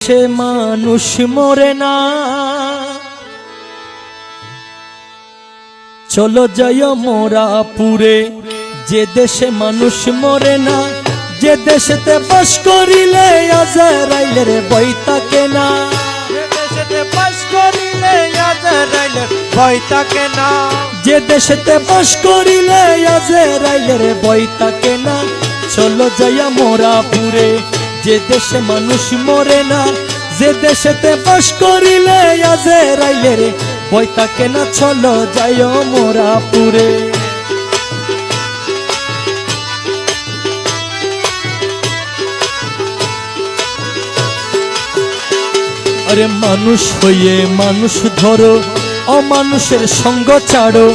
সে মানুষ মরে না, চলো যাই মোরা পুরে। যে দেশে মানুষ মরে না, যে দেশেতে বাস করিলে আজরাইলের ভয় থাকে না। যে দেশেতে বাস করিলে আজরাইলের ভয় থাকে না। যে দেশেতে বাস করিলে আজরাইলের ভয় থাকে না। চলো যাইয়া মোরা পুরে। যে দেশে মানুষ মরে না, যে দেশেতে বাস করিলে আজরাইলের ভয় থাকে না। চলো যাইও মোরা পুরে। আরে মানুষ হয়ে মানুষ ধরো, অমানুষের সঙ্গ ছাড়ো।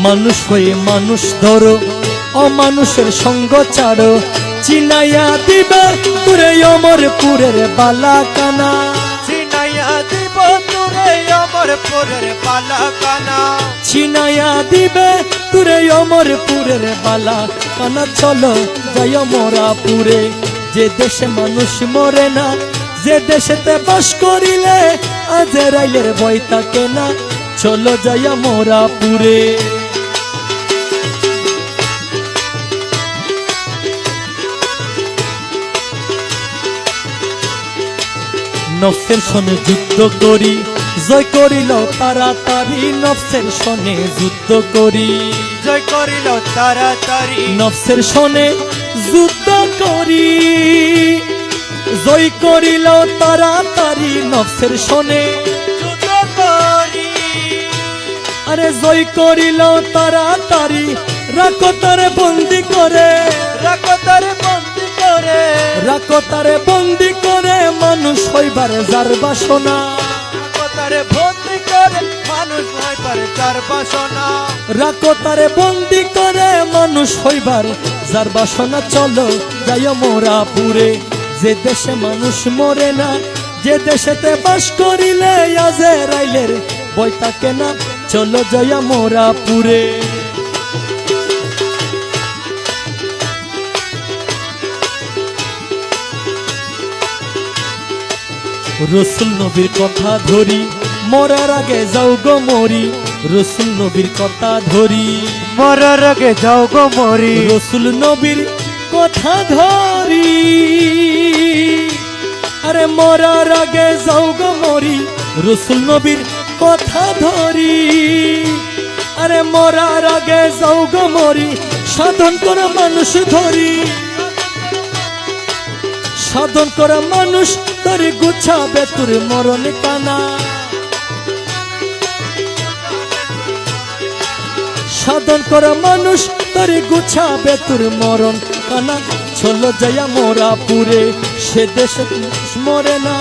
মানুষ হয়ে মানুষ ধরো, অমানুষের সঙ্গ ছাড়ো। চিনাইয়া দিবে তুরে অমরপুরের বালাকানা। চিনাইয়া দিব তুরে অমরপুরের বালাকানা। চিনাইয়া দিবে তুরে অমরপুরের বালাকানা। চলো যাই মোরা পুরে। যে দেশে মানুষ মরে না, যে দেশেতে বাস করিলে আজরাইলের ভয় থাকে না। চলো যাইয়া মোরা পুরে। নফসের সনে যুদ্ধ করি, জয় করিল তাড়াতাড়ি। নফসের সনে যুদ্ধ করি, জয় করিল তাড়াতাড়ি। নফসের সনে যুদ্ধ করি, জয় করিল তাড়াতাড়ি। নফসের সনে যুদ্ধ করি, আরে জয় করিল তাড়াতাড়ি। রাখো তারে বন্দি করে, রাখো তারে বন্দি করে। রাখো তারে বন্দি করে। মানুষ হইবার যার বাসনা, রাখো তারে বন্দি করে। মানুষ হয় পারে তার বাসনা। রাখো তারে বন্দি করে। মানুষ হইবার যার বাসনা। চলো যাই মোরা পুরে। যে দেশে মানুষ মরে না, যে দেশেতে বাস করিলে আজরাইলের ভয় থাকে না। চলো যাই মোরা পুরে। রসুল নবীর কথা ধরি, মরার আগে যাও গো মরি। রসুল নবীর কথা ধরি, মরার আগে যাও গো মরি। রসুল নবীর কথা ধরি। আরে মরার আগে যাও গো মরি। রসুল নবীর কথা ধরি। আরে মরার আগে যাও গো মরি। সাধন করা মানুষ ধরি, সাধন করা মানুষ ধরি। গুছাবে তোর মরণ কানা, সাধন করা মানুষ ধরি। গুছাবে তোর মরণ কানা। চলো যাইয়া মোরা পুরে। সে দেশে মরে না,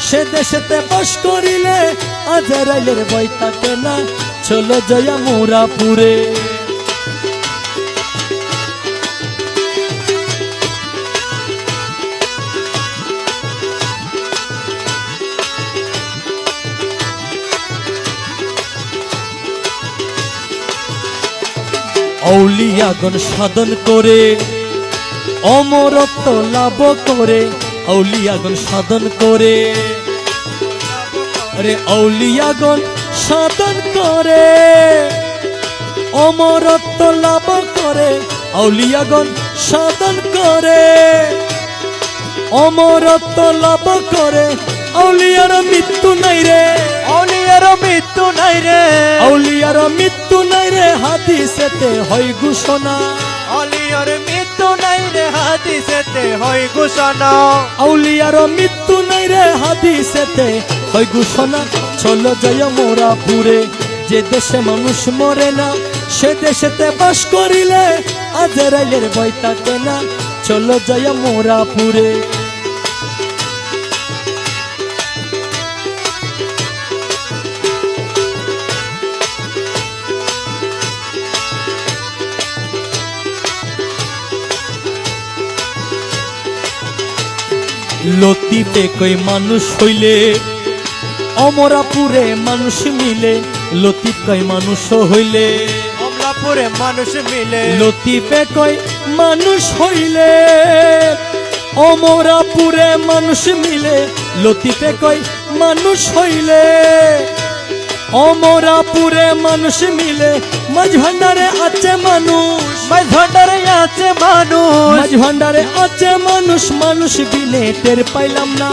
সে দেশেতে বাস করিলে আজরাইলের ভয় থাকে না। চলো যাইয়া মোরা পুরে। আউলিয়াগণ সাধন করে অমরত্ব লাভ করে। আউলিয়াগণ সাধন করে, আরে আউলিয়াগণ সাধন করে অমরত্ব লাভ করে। আউলিয়াগণ সাধন করে অমরত্ব লাভ করে। আউলিয়ার মৃত্যু নাই রে, আউলিয়ার মৃত্যু নাই রে। আউলিয়ার মৃত্যু নাই রে। হাদিসেতে হয় ঘোষণা, আউলিয়ার মৃত্যু নাই রে। হাদিসেতে হয় ঘোষণা। আউলিয়ার মৃত্যু নাই রে। হাদিসেতে হয় ঘোষণা। চলো যাই মোরা পুরে। যে দেশে মানুষ মরে না, সে দেশেতে বাস করিলে আজরাইলের ভয় থাকে না। চলো যাই মোরা পুরে। লতিফে কই মানুষ হইলে অমরাপুরে মানুষ মিলে। লতিফ কই মানুষ হইলে অমলাপুরে মানুষ মিলে। লতিফে কই মানুষ হইলে অমরাপুরে মানুষ মিলে লতিফে কই মানুষ হইলে অমরাপুরে মানুষ মিলে মাঝ ভান্ডারে আছে মানুষ, মাঝ ভান্ডারে আছে মানুষ, মাঝ ভান্ডারে আছে মানুষ, মানুষ বিনে টের পাইলাম না।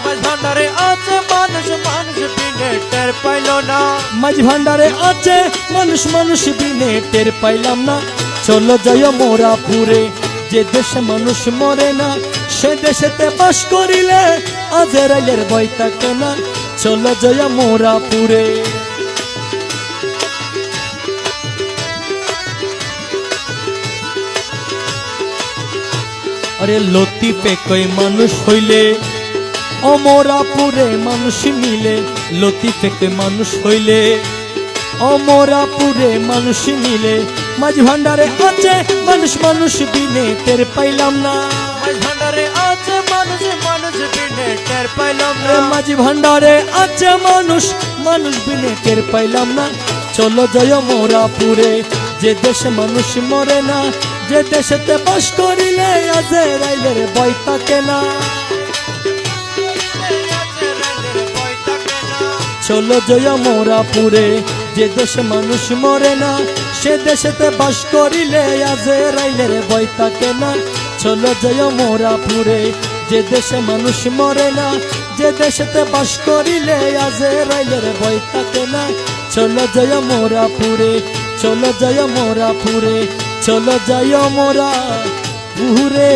মাঝ ভান্ডারে আছে মানুষ, মানুষ বিনে টের পাইল না। মাঝ ভান্ডারে আছে মানুষ, মানুষ বিনে টের পাইলাম না। চলো যাই মোরাপুরে, যে দেশে মানুষ মরে না, সে দেশেতে বাস করিলে আজরাইলের ভয় থাকে না। চলো যাই মোরাপুরে। আরে লতিফে কই মানুষ হইলে অমরাপুরে মানুষ মিলে, লতিফে কই মানুষ হইলে অমরাপুরে মানুষ মিলে মাঝ ভান্ডারে আছে মানুষ, মানুষ বিনে টের পাইলাম না। মাঝ ভান্ডারে আছে মানুষ, মানুষ বিনে টের পাইলাম না। মাঝ ভান্ডারে আছে মানুষ, মানুষ বিনে টের পাইলাম না। চলো জয় মোরাপুরে, যে দেশে মানুষ মরে না, যে দেশেতে বাস করিলে আজরাইলের ভয় থাকে না। চলো জয় মোরাপুরে, যে দেশে মানুষ মরে না, সে দেশেতে বাস করিলে আজরাইলের ভয় থাকে না। চলো জয় মোরাপুরে, যে দেশে মানুষ মরে না, যে দেশেতে বাস করিলে আজরাইলের ভয় থাকে না। চলো জয় মোরাপুরে, চলো জয় মোরাপুরে, চলো জয় মোরাপুরে।